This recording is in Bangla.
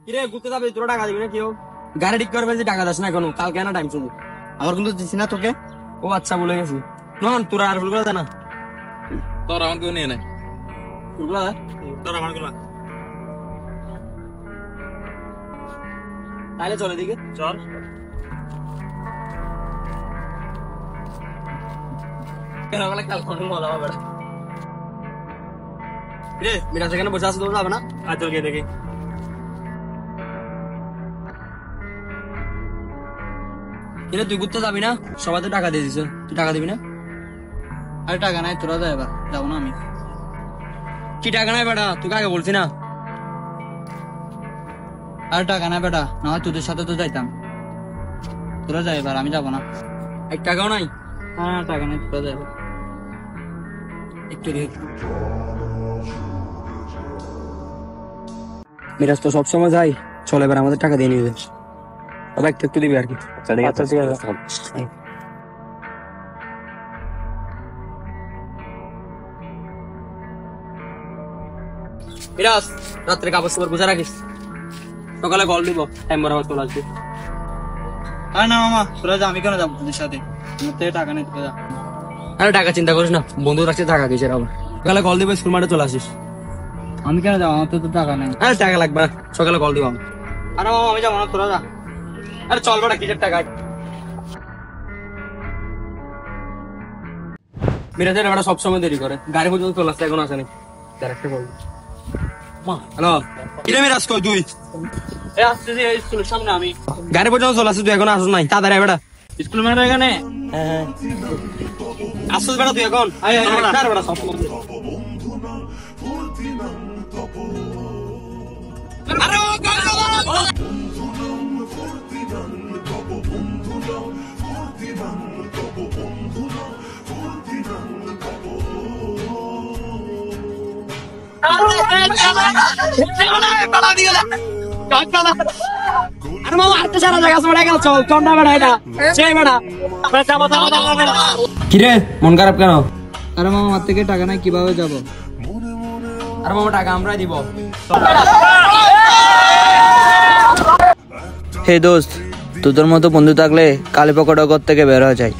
কিরে ঘুরতে যাবে তোরা টাকা দিবি না কেউ গাড়ি ঠিক করবে যে টাকা দাস না এখনো কালকে না টাইম শুনি আমার কিন্তু দিছি না তোকে ও আচ্ছা বলে গেছি নন তোরা আর ফুলগুলো জানা তোর আমার কেউ নিয়ে নেয় ফুলগুলো তোর আমার গুলা তাহলে চলে দিকে চল কেন বলে কাল কোন মজা হবে না রে মিরা সেখানে বসে আছে তো যাবে না আজ চল গিয়ে দেখি কিরে তুই ঘুরতে যাবি না সবাই তো টাকা দিয়ে দিছে তুই টাকা দিবি না আরে টাকা নাই তোরা যা এবার যাবো না আমি কি টাকা নাই বেটা তুই আগে বলছি না আরে টাকা নাই বেটা না হয় তোদের সাথে তো যাইতাম তোরা যা এবার আমি যাবো না এক টাকাও নাই হ্যাঁ টাকা নাই তোরা যা এবার একটু দেখ মিরাজ তো সবসময় যাই চল এবার আমাদের টাকা দিয়ে নিবে তবে একটু একটু দিবি আর কি আচ্ছা ঠিক আছে মিরাজ রাত্রে কাপড় চোপড় গুছা রাখিস সকালে কল দিব টাইম বরাবর চলে আসবি আরে না মামা তোরা যা আমি কেন যাবো তোদের সাথে আমার থেকে টাকা নেই তোরা যা আরে টাকা চিন্তা করিস না বন্ধু রাখছে টাকা কিসের আবার সকালে কল দিব স্কুল মাঠে চলে আসিস আমি কেন যাবো আমার তো টাকা নেই আরে টাকা লাগবে না সকালে কল দিব আমি আরে মামা আমি যাবো না তোরা যা আরে চল বেটা কিসের টাকা মিরাজের বেটা সবসময় দেরি করে গাড়ি পর্যন্ত চলে আসছে এখন আসেনি ডাইরেক্ট বল হ্যালো কিরে মিরাজ কই তুই এই আসতেছি এই স্কুলের সামনে আমি গাড়ি পর্যন্ত চলে আসছে তুই এখন আসুন নাই তাড়াতাড়ি বেটা স্কুল মাঠের এখানে আসছিস বেটা তুই এখন আরে বেটা সব আরে মামা আটটা সারা জায়গা সময় গেল চল চন্ডা বেড়া এটা সেই বেড়া কিরে মন খারাপ কেন আরে মামা আমার থেকে টাকা নাই কিভাবে যাবো আরে মামা টাকা আমরাই দিব হে দোস্ত তোদের মতো বন্ধু থাকলে কালীপকড় থেকে বের হয়ে যায়।